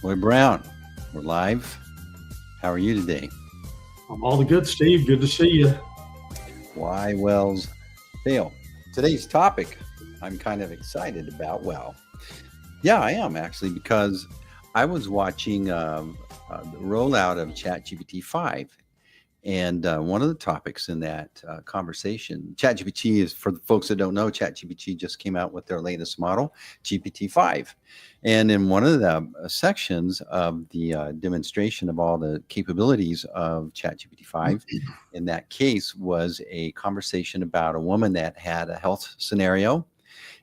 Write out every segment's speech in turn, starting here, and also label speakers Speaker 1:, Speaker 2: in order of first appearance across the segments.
Speaker 1: Lloyd Brown, we're live. How are you today?
Speaker 2: I'm all the good, Steve. Good to see you.
Speaker 1: Why wells fail. Today's topic I'm kind of excited about. Well, yeah, I am actually because I was watching the rollout of ChatGPT 5. And one of the topics in that conversation, ChatGPT is, for the folks that don't know, ChatGPT just came out with their latest model, GPT-5. And in one of the sections of the demonstration of all the capabilities of ChatGPT-5, in that case was a conversation about a woman that had a health scenario,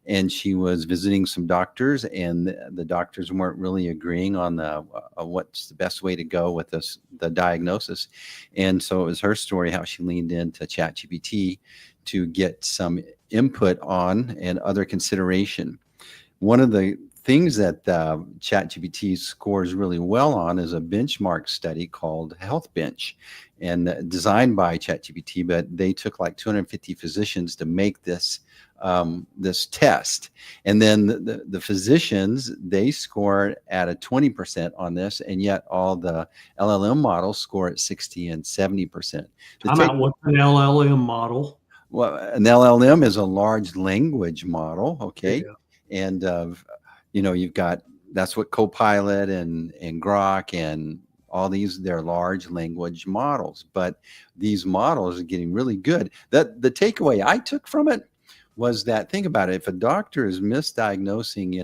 Speaker 1: and she was visiting some doctors, and the doctors weren't really agreeing on the what's the best way to go with the diagnosis. And so it was her story how she leaned into ChatGPT to get some input on and other consideration. One of the things that ChatGPT scores really well on is a benchmark study called Health Bench, and designed by ChatGPT, but they took like 250 physicians to make this test. And then the physicians, they score at a 20% on this, and yet all the LLM models score at 60 and 70%.
Speaker 2: I'm out with an LLM model.
Speaker 1: Well, an LLM is a large language model, okay?
Speaker 2: Yeah.
Speaker 1: And you've got, that's what Copilot and Grok and all these, they're large language models, but these models are getting really good. The takeaway I took from it was that, think about it, if a doctor is misdiagnosing,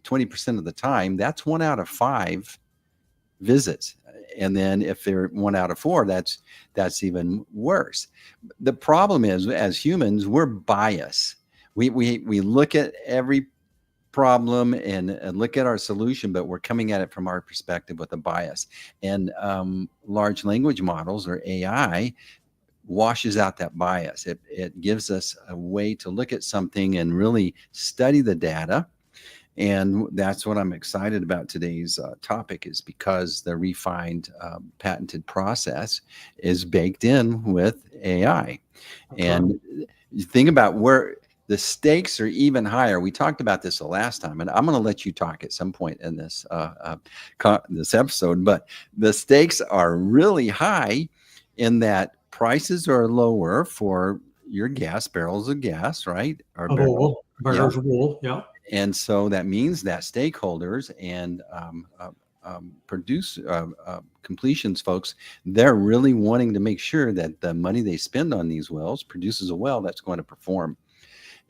Speaker 1: 20% of the time, that's 1 out of 5 visits. And then if they're 1 out of 4, that's even worse. The problem is, as humans, we're biased. We look at every problem and look at our solution, but we're coming at it from our perspective with a bias. And large language models, or AI, washes out that bias. It gives us a way to look at something and really study the data. And that's what I'm excited about today's topic, is because the refined patented process is baked in with AI. And you think about where the stakes are even higher. We talked about this the last time, and I'm going to let you talk at some point in this episode, but the stakes are really high in that prices are lower for your gas, barrels of gas, right? Or
Speaker 2: barrels of oil, yeah.
Speaker 1: And so that means that stakeholders and completions folks, they're really wanting to make sure that the money they spend on these wells produces a well that's going to perform.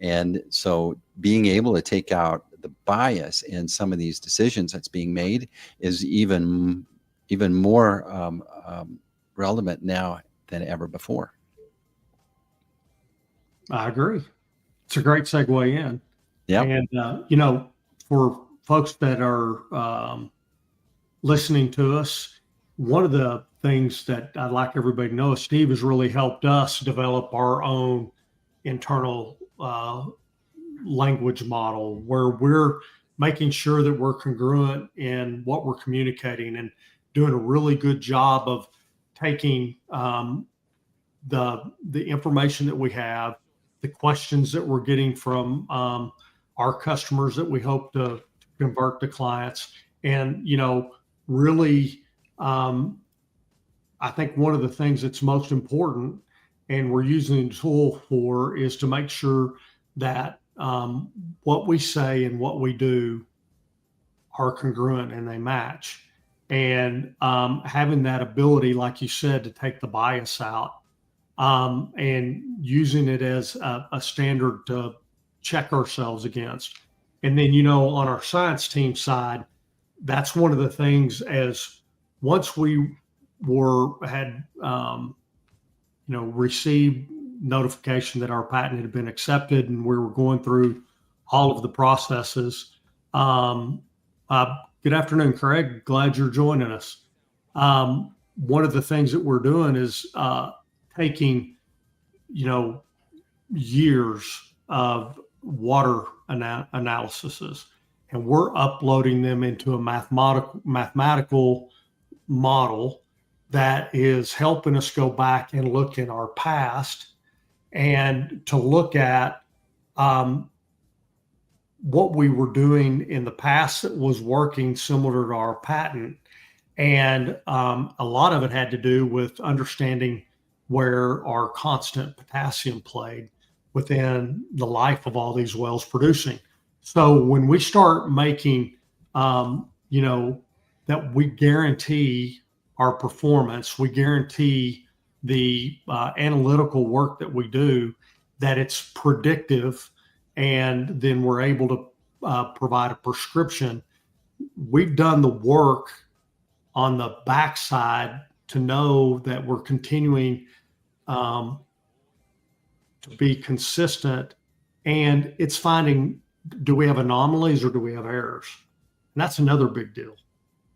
Speaker 1: And so being able to take out the bias in some of these decisions that's being made is even more relevant now than ever before.
Speaker 2: I agree. It's a great segue in.
Speaker 1: Yeah.
Speaker 2: And, for folks that are listening to us, one of the things that I'd like everybody to know is Steve has really helped us develop our own internal language model, where we're making sure that we're congruent in what we're communicating and doing a really good job of taking the information that we have, the questions that we're getting from our customers that we hope to convert to clients, and really, I think one of the things that's most important, and we're using the tool for, is to make sure that what we say and what we do are congruent and they match. And having that ability, like you said, to take the bias out, and using it as a standard to check ourselves against. And then, on our science team side, that's one of the things, as once we had received notification that our patent had been accepted and we were going through all of the processes. Good afternoon, Craig. Glad you're joining us. One of the things that we're doing is taking, years of water analyses, and we're uploading them into a mathematical model that is helping us go back and look in our past and to look at what we were doing in the past that was working similar to our patent. And a lot of it had to do with understanding where our constant potassium played within the life of all these wells producing. So when we start making, that we guarantee our performance, we guarantee the analytical work that we do, that it's predictive, and then we're able to provide a prescription. We've done the work on the backside to know that we're continuing to be consistent, and it's finding, do we have anomalies or do we have errors? And that's another big deal,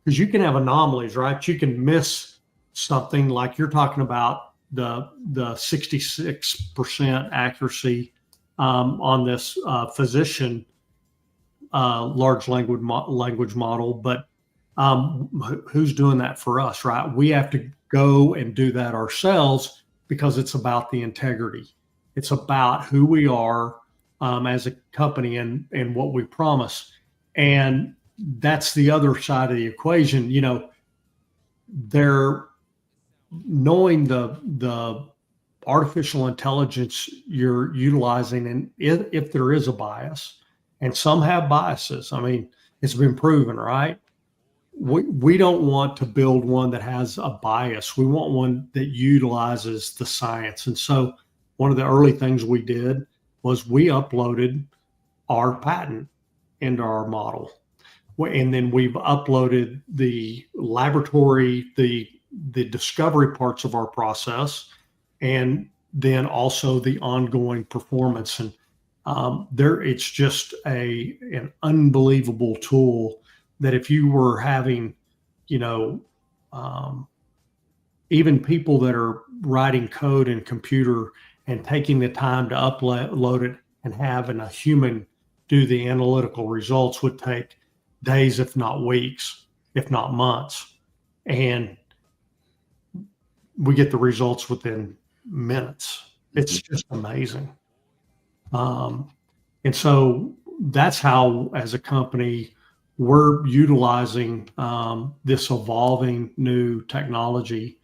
Speaker 2: because you can have anomalies, right? You can miss something, like you're talking about the 66% accuracy on this physician large language model, but who's doing that for us, right? We have to go and do that ourselves, because it's about the integrity. It's about who we are as a company, and what we promise. And that's the other side of the equation. They're knowing the artificial intelligence you're utilizing, and if there is a bias, and some have biases. I mean, it's been proven, right? We don't want to build one that has a bias. We want one that utilizes the science. And so one of the early things we did was we uploaded our patent into our model. And then we've uploaded the laboratory, the discovery parts of our process, and then also the ongoing performance. And it's just an unbelievable tool, that if you were having, even people that are writing code in computer and taking the time to upload it and having a human do the analytical results, would take days, if not weeks, if not months. And we get the results within minutes. It's just amazing. And so that's how, as a company, we're utilizing this evolving new technology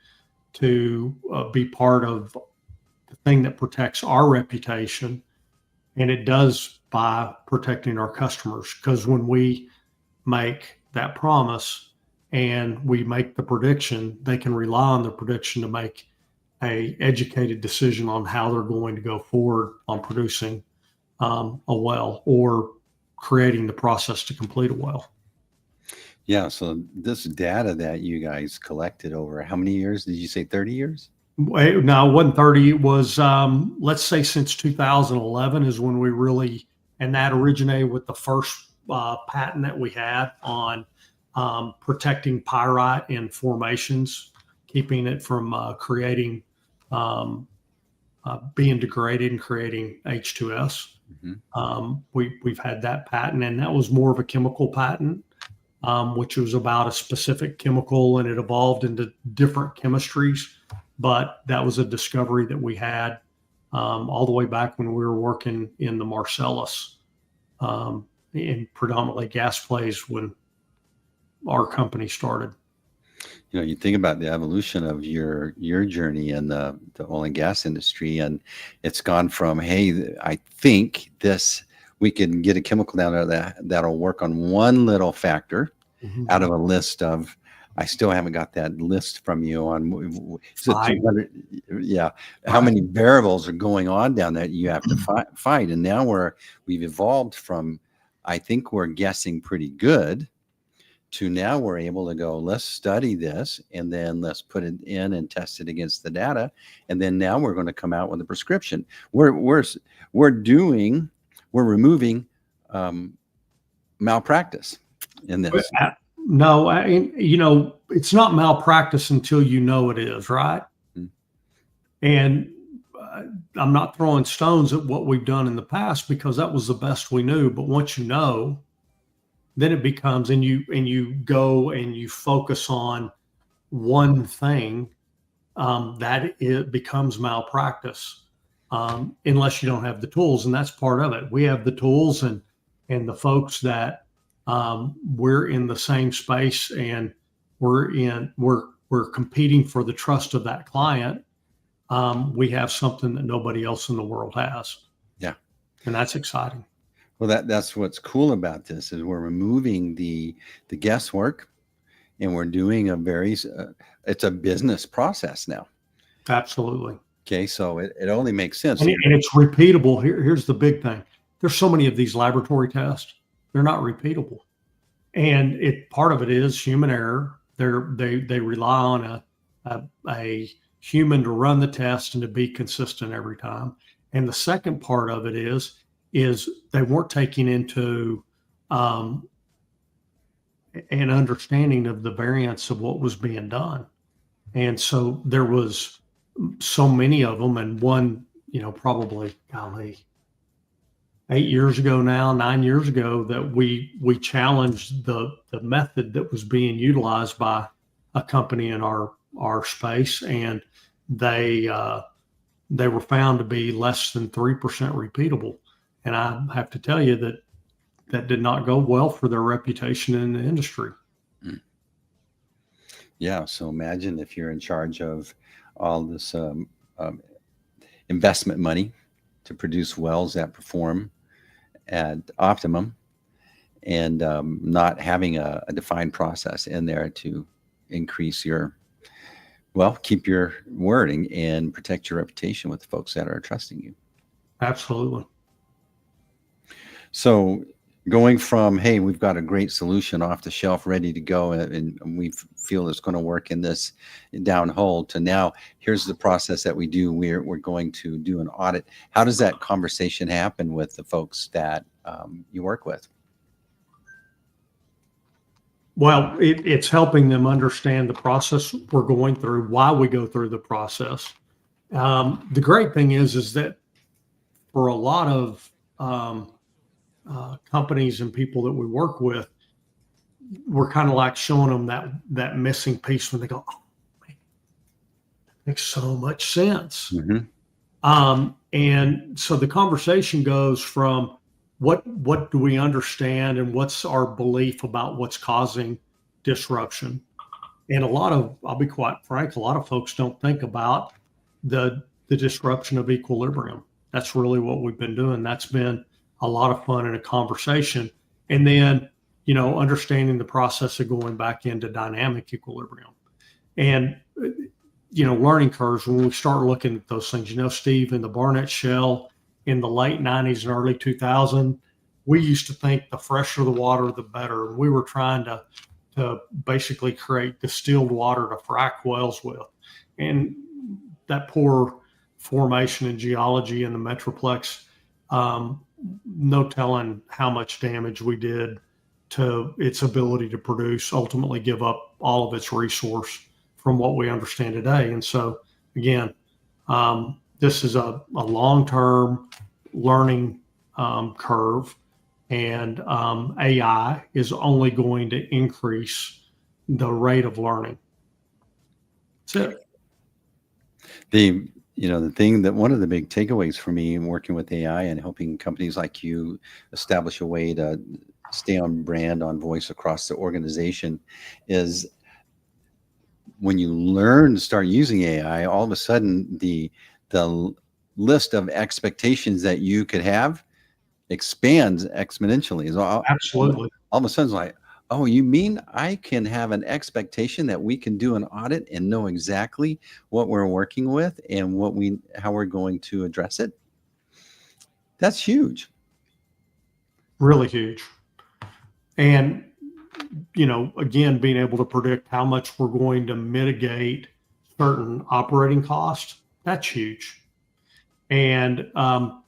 Speaker 2: to be part of the thing that protects our reputation. And it does by protecting our customers, because when we make that promise and we make the prediction, they can rely on the prediction to make a educated decision on how they're going to go forward on producing a well, or creating the process to complete a well.
Speaker 1: Yeah. So this data that you guys collected over how many years? Did you say 30 years?
Speaker 2: No, it wasn't 30. It was, let's say, since 2011 is when we really, and that originated with the first patent that we had on protecting pyrite in formations, keeping it from being degraded and creating H2S. We've had that patent, and that was more of a chemical patent, which was about a specific chemical, and it evolved into different chemistries. But that was a discovery that we had all the way back when we were working in the Marcellus, in predominantly gas plays, when our company started.
Speaker 1: You think about the evolution of your journey in the oil and gas industry, and it's gone from, hey, I think we can get a chemical down there that'll work on one little factor out of a list of, I still haven't got that list from you on 200, yeah, how many variables are going on down there you have to fight. And now we've evolved from, I think we're guessing pretty good, to now we're able to go, let's study this, and then let's put it in and test it against the data. And then now we're going to come out with a prescription. We're removing malpractice in this.
Speaker 2: No, it's not malpractice until you know it is, right? And I'm not throwing stones at what we've done in the past, because that was the best we knew. But once you know, then it becomes, and you go and you focus on one thing, that it becomes malpractice, unless you don't have the tools. And that's part of it. We have the tools, and And the folks that we're in the same space and we're competing for the trust of that client, we have something that nobody else in the world has.
Speaker 1: Yeah.
Speaker 2: And that's exciting.
Speaker 1: Well, that's what's cool about this is we're removing the guesswork, and we're doing it's a business process now.
Speaker 2: Absolutely.
Speaker 1: Okay, so it only makes sense.
Speaker 2: And it's repeatable. Here's the big thing. There's so many of these laboratory tests. They're not repeatable. And part of it is human error. They rely on a human to run the test and to be consistent every time. And the second part of it is they weren't taking into an understanding of the variance of what was being done. And so there was so many of them, and one, probably, golly, 9 years ago, that we challenged the method that was being utilized by a company in our space, and they were found to be less than 3% repeatable. And I have to tell you that did not go well for their reputation in the industry.
Speaker 1: Yeah. So imagine if you're in charge of all this investment money to produce wells that perform at optimum, and not having a defined process in there to increase keep your wording and protect your reputation with the folks that are trusting you.
Speaker 2: Absolutely.
Speaker 1: So going from, hey, we've got a great solution off the shelf ready to go, and we feel it's going to work in this downhole, to now here's the process that we do. We're going to do an audit. How does that conversation happen with the folks that you work with?
Speaker 2: Well, it's helping them understand the process we're going through, why we go through the process. The great thing is that for a lot of companies and people that we work with, we're kind of like showing them that missing piece when they go, oh, man, that makes so much sense.
Speaker 1: Mm-hmm.
Speaker 2: And so the conversation goes from what do we understand and what's our belief about what's causing disruption. And I'll be quite frank, a lot of folks don't think about the disruption of equilibrium. That's really what we've been doing. That's been a lot of fun in a conversation. And then, understanding the process of going back into dynamic equilibrium. And, learning curves, when we start looking at those things, Steve, in the Barnett Shale in the late 90s and early 2000, we used to think the fresher the water, the better. We were trying to basically create distilled water to frack wells with. And that poor formation and geology in the Metroplex, no telling how much damage we did to its ability to produce, ultimately give up all of its resource from what we understand today. And so, again, this is a long-term learning curve, and AI is only going to increase the rate of learning. That's it.
Speaker 1: The thing that one of the big takeaways for me in working with AI and helping companies like you establish a way to stay on brand, on voice across the organization, is when you learn to start using AI, all of a sudden the list of expectations that you could have expands exponentially. So
Speaker 2: Absolutely.
Speaker 1: All of a sudden it's like, oh, you mean I can have an expectation that we can do an audit and know exactly what we're working with and how we're going to address it? That's huge.
Speaker 2: Really huge. And, again, being able to predict how much we're going to mitigate certain operating costs, that's huge. And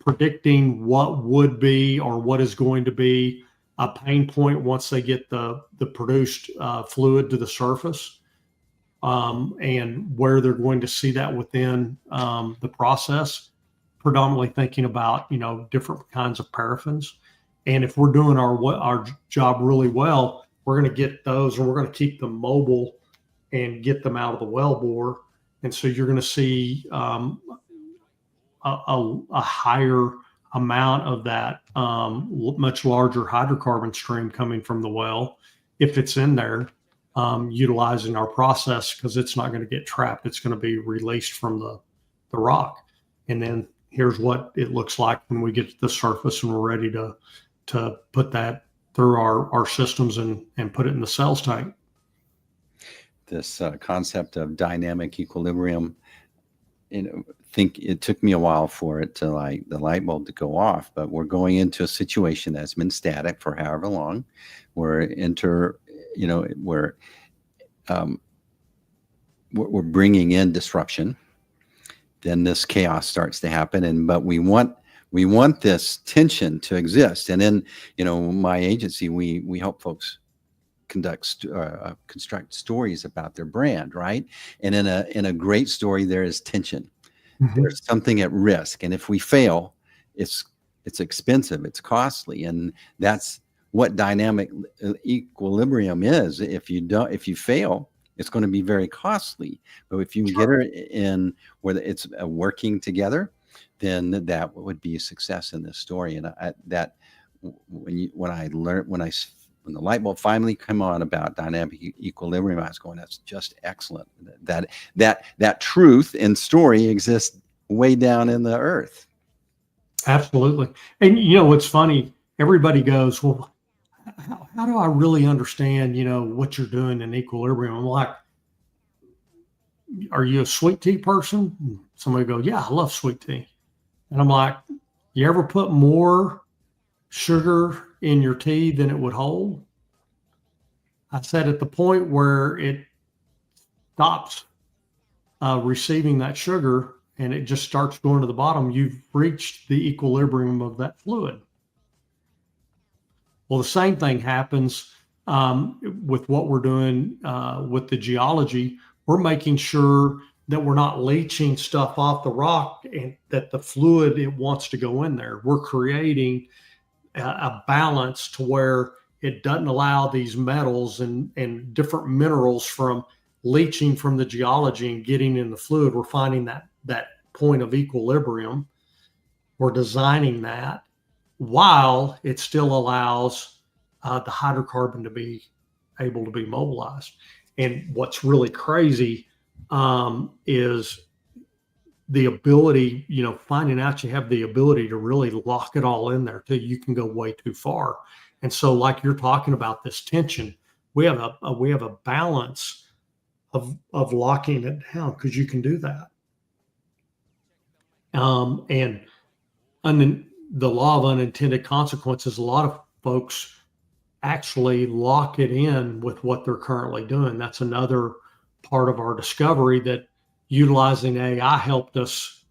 Speaker 2: predicting what would be or what is going to be a pain point once they get the produced fluid to the surface, and where they're going to see that within the process, predominantly thinking about, different kinds of paraffins. And if we're doing our job really well, we're going to get those, and we're going to keep them mobile and get them out of the wellbore. And so you're going to see a higher amount of that much larger hydrocarbon stream coming from the well, if it's in there, utilizing our process, because it's not going to get trapped. It's going to be released from the rock. And then here's what it looks like when we get to the surface and we're ready to put that through our systems and put it in the cells tank.
Speaker 1: This concept of dynamic equilibrium, think it took me a while for it to, like, the light bulb to go off, but we're going into a situation that's been static for however long. We're we're bringing in disruption. Then this chaos starts to happen, but we want this tension to exist. And then, my agency, we help folks construct stories about their brand, right? And in a great story, there is tension. Mm-hmm. There's something at risk, and if we fail, it's expensive, it's costly, and that's what dynamic equilibrium is. If you fail, it's going to be very costly. But if you get it in where it's working together, then that would be a success in this story. And when the light bulb finally came on about dynamic equilibrium, I was going, that's just excellent. That truth and story exists way down in the earth.
Speaker 2: Absolutely. And what's funny, everybody goes, well, how do I really understand, what you're doing in equilibrium? I'm like, are you a sweet tea person? Somebody goes, yeah, I love sweet tea. And I'm like, you ever put more sugar in your tea than it would hold? I said, at the point where it stops receiving that sugar and it just starts going to the bottom, you've reached the equilibrium of that fluid. Well, the same thing happens with what we're doing with the geology. We're making sure that we're not leaching stuff off the rock and that the fluid, it wants to go in there. We're creating a balance to where it doesn't allow these metals and different minerals from leaching from the geology and getting in the fluid. We're finding that point of equilibrium. We're designing that while it still allows the hydrocarbon to be able to be mobilized. And what's really crazy is the ability, finding out you have the ability to really lock it all in there till you can go way too far. And so, like you're talking about this tension, we have a balance of locking it down, because you can do that. And the law of unintended consequences, a lot of folks actually lock it in with what they're currently doing. That's another part of our discovery that utilizing AI helped us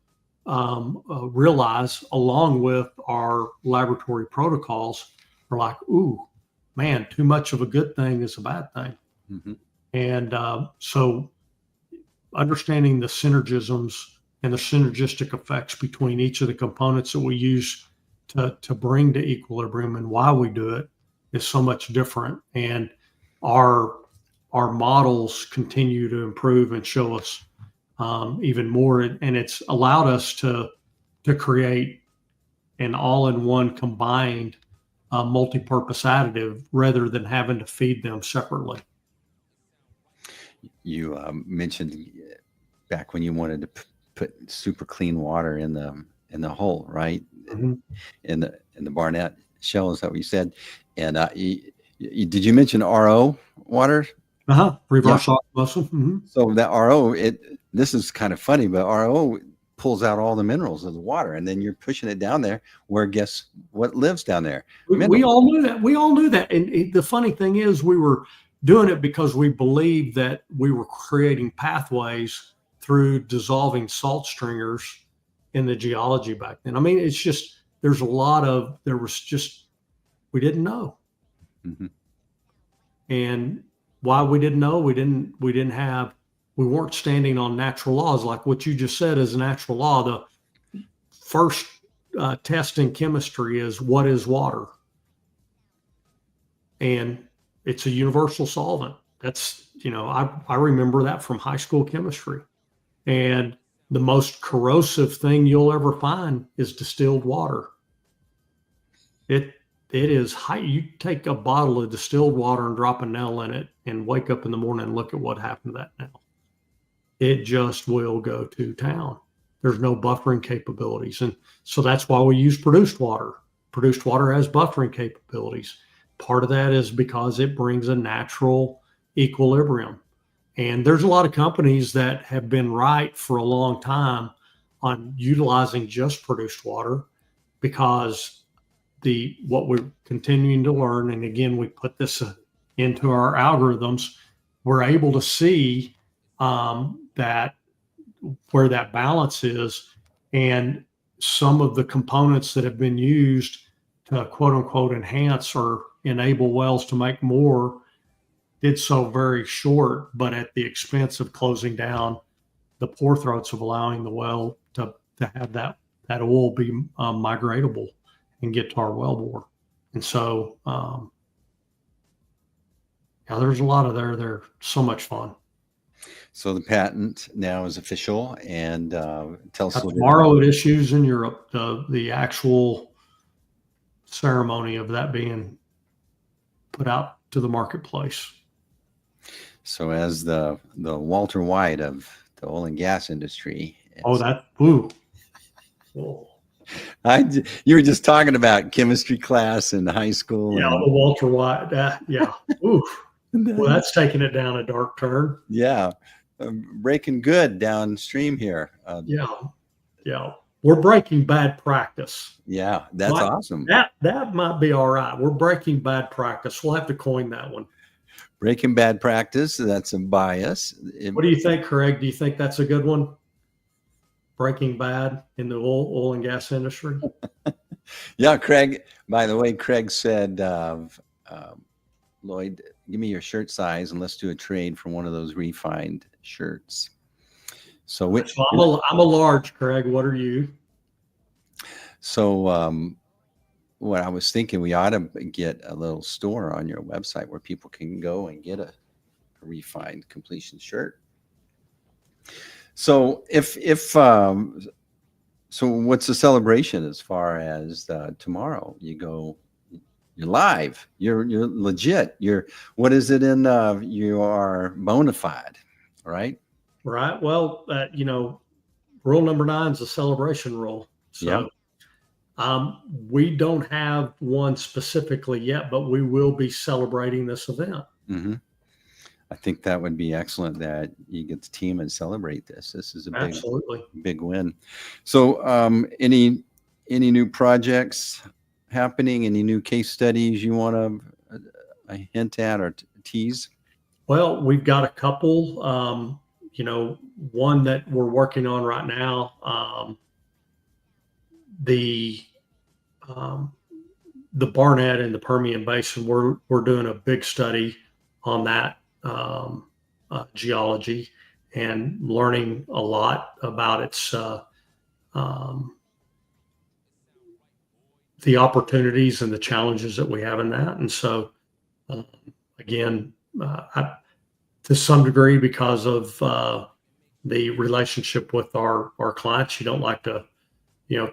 Speaker 2: realize, along with our laboratory protocols. We're like, ooh, man, too much of a good thing is a bad thing. Mm-hmm. And so understanding the synergisms and the synergistic effects between each of the components that we use to bring to equilibrium and why we do it is so much different. And our models continue to improve and show us even more. And it's allowed us to create an all-in-one combined multi-purpose additive rather than having to feed them separately.
Speaker 1: You mentioned back when you wanted to put super clean water in the hole, right? Mm-hmm. In the Barnett shell, is that what you said? And did you mention RO water?
Speaker 2: Reverse osmosis. Mm-hmm.
Speaker 1: So that RO, this is kind of funny, but RO pulls out all the minerals of the water, and then you're pushing it down there where, guess what lives down there?
Speaker 2: We all knew that. And the funny thing is, we were doing it because we believed that we were creating pathways through dissolving salt stringers in the geology back then. I mean, it's just, we didn't know. Mm-hmm. And why we didn't know, we weren't standing on natural laws. Like what you just said is a natural law. The first test in chemistry is, what is water? And it's a universal solvent. That's, I remember that from high school chemistry. And the most corrosive thing you'll ever find is distilled water. It it is high. You take a bottle of distilled water and drop a nail in it and wake up in the morning and look at what happened to that nail. It just will go to town. There's no buffering capabilities. And so that's why we use produced water. Produced water has buffering capabilities. Part of that is because it brings a natural equilibrium. And there's a lot of companies that have been right for a long time on utilizing just produced water because the what we're continuing to learn, and again, we put this into our algorithms, we're able to see that where that balance is, and some of the components that have been used to quote unquote enhance or enable wells to make more did so very short, but at the expense of closing down the pore throats of allowing the well to have that oil be migratable and get to our wellbore. And so, yeah, there's a lot of there. They're so much fun.
Speaker 1: So the patent now is official, and tell us a little bit
Speaker 2: Tomorrow
Speaker 1: about
Speaker 2: it issues in Europe. The actual ceremony of that being put out to the marketplace.
Speaker 1: So as the Walter White of the oil and gas industry.
Speaker 2: Oh, that ooh. Oh.
Speaker 1: You were just talking about chemistry class in high school.
Speaker 2: Yeah,
Speaker 1: and
Speaker 2: the Walter White. Yeah. Ooh. Well, that's taking it down a dark turn.
Speaker 1: Yeah, breaking good downstream here.
Speaker 2: Yeah. We're breaking bad practice.
Speaker 1: Yeah, that's awesome.
Speaker 2: That might be all right. We're breaking bad practice. We'll have to coin that one.
Speaker 1: Breaking bad practice. That's a bias.
Speaker 2: What do you think, Craig? Do you think that's a good one? Breaking bad in the oil and gas industry?
Speaker 1: Yeah, Craig. By the way, Craig said, Lloyd, give me your shirt size and let's do a trade for one of those refined shirts. So
Speaker 2: I'm a large, Craig. What are you?
Speaker 1: So what I was thinking, we ought to get a little store on your website where people can go and get a refined completion shirt. So so what's the celebration as far as tomorrow? You're live, you're legit, what is it in you are bona fide, right?
Speaker 2: Right. Well, rule number 9 is a celebration rule. So we don't have one specifically yet, but we will be celebrating this event.
Speaker 1: Mm-hmm. I think that would be excellent that you get the team and celebrate this. This is a big win. So any new projects happening? Any new case studies you want to hint at or tease?
Speaker 2: Well, we've got a couple. One that we're working on right now. The Barnett and the Permian Basin. We're doing a big study on that geology and learning a lot about its the opportunities and the challenges that we have in that. And so, again, to some degree, because of the relationship with our clients, you don't like to,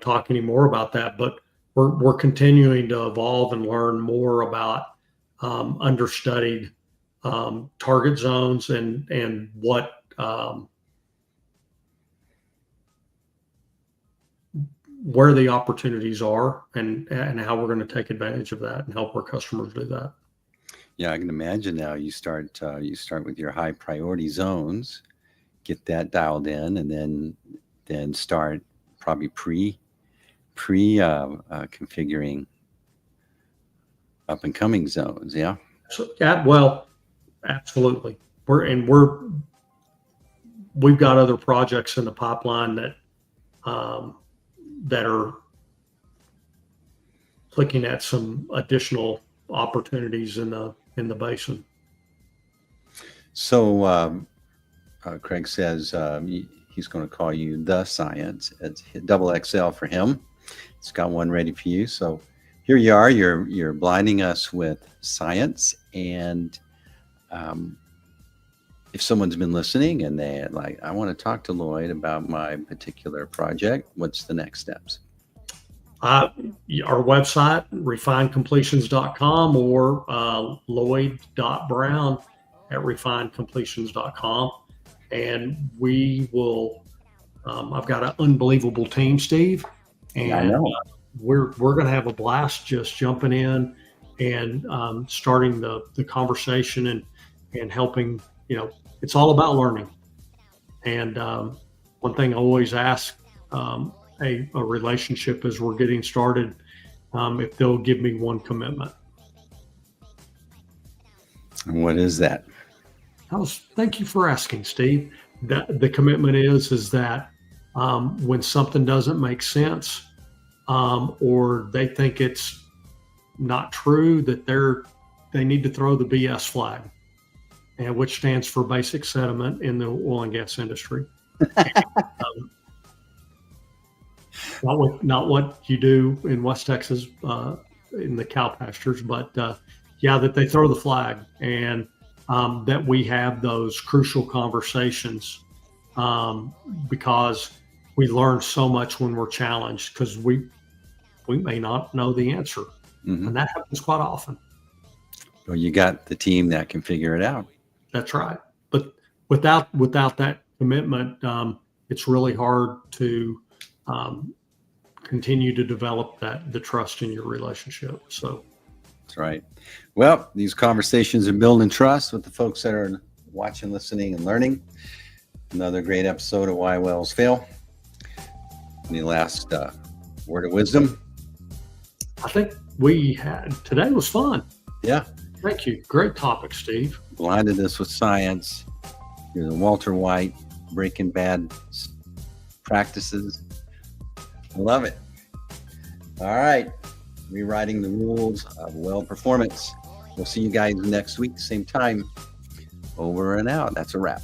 Speaker 2: talk anymore about that. But we're continuing to evolve and learn more about understudied target zones and what where the opportunities are and how we're going to take advantage of that and help our customers do that.
Speaker 1: Yeah, I can imagine now you start with your high priority zones, get that dialed in, and then start probably pre configuring up and coming zones. Yeah.
Speaker 2: So well, absolutely. We've got other projects in the pipeline that are looking at some additional opportunities in the basin.
Speaker 1: So Craig says he's going to call you the science. It's double XL for him. It's got one ready for you. So here you are. You're blinding us with science. And if someone's been listening and they're like, I want to talk to Lloyd about my particular project, what's the next steps?
Speaker 2: Our website, refinecompletions.com, or Lloyd.Brown at refinecompletions.com. And we will, I've got an unbelievable team, Steve,
Speaker 1: Yeah, I
Speaker 2: and
Speaker 1: know.
Speaker 2: we're going to have a blast just jumping in and starting the conversation and helping. It's all about learning. And one thing I always ask a relationship as we're getting started, if they'll give me one commitment.
Speaker 1: And what is that?
Speaker 2: Thank you for asking, Steve. The commitment is that when something doesn't make sense, or they think it's not true, that they need to throw the BS flag, and which stands for basic sentiment in the oil and gas industry. Not what you do in West Texas in the cow pastures, but that they throw the flag, and that we have those crucial conversations, because we learn so much when we're challenged, because we may not know the answer,
Speaker 1: Mm-hmm.
Speaker 2: and that happens quite often.
Speaker 1: Well, you got the team that can figure it out.
Speaker 2: That's right. But without that commitment, it's really hard to continue to develop the trust in your relationship. So
Speaker 1: That's right. Well, these conversations are building trust with the folks that are watching, listening, and learning. Another great episode of Why Wells Fail. Any last word of wisdom?
Speaker 2: I think today was fun.
Speaker 1: Yeah.
Speaker 2: Thank you. Great topic, Steve.
Speaker 1: Blinded us with science. You're the Walter White, Breaking Bad practices. I love it. All right. Rewriting the rules of well performance. We'll see you guys next week, same time. Over and out. That's a wrap.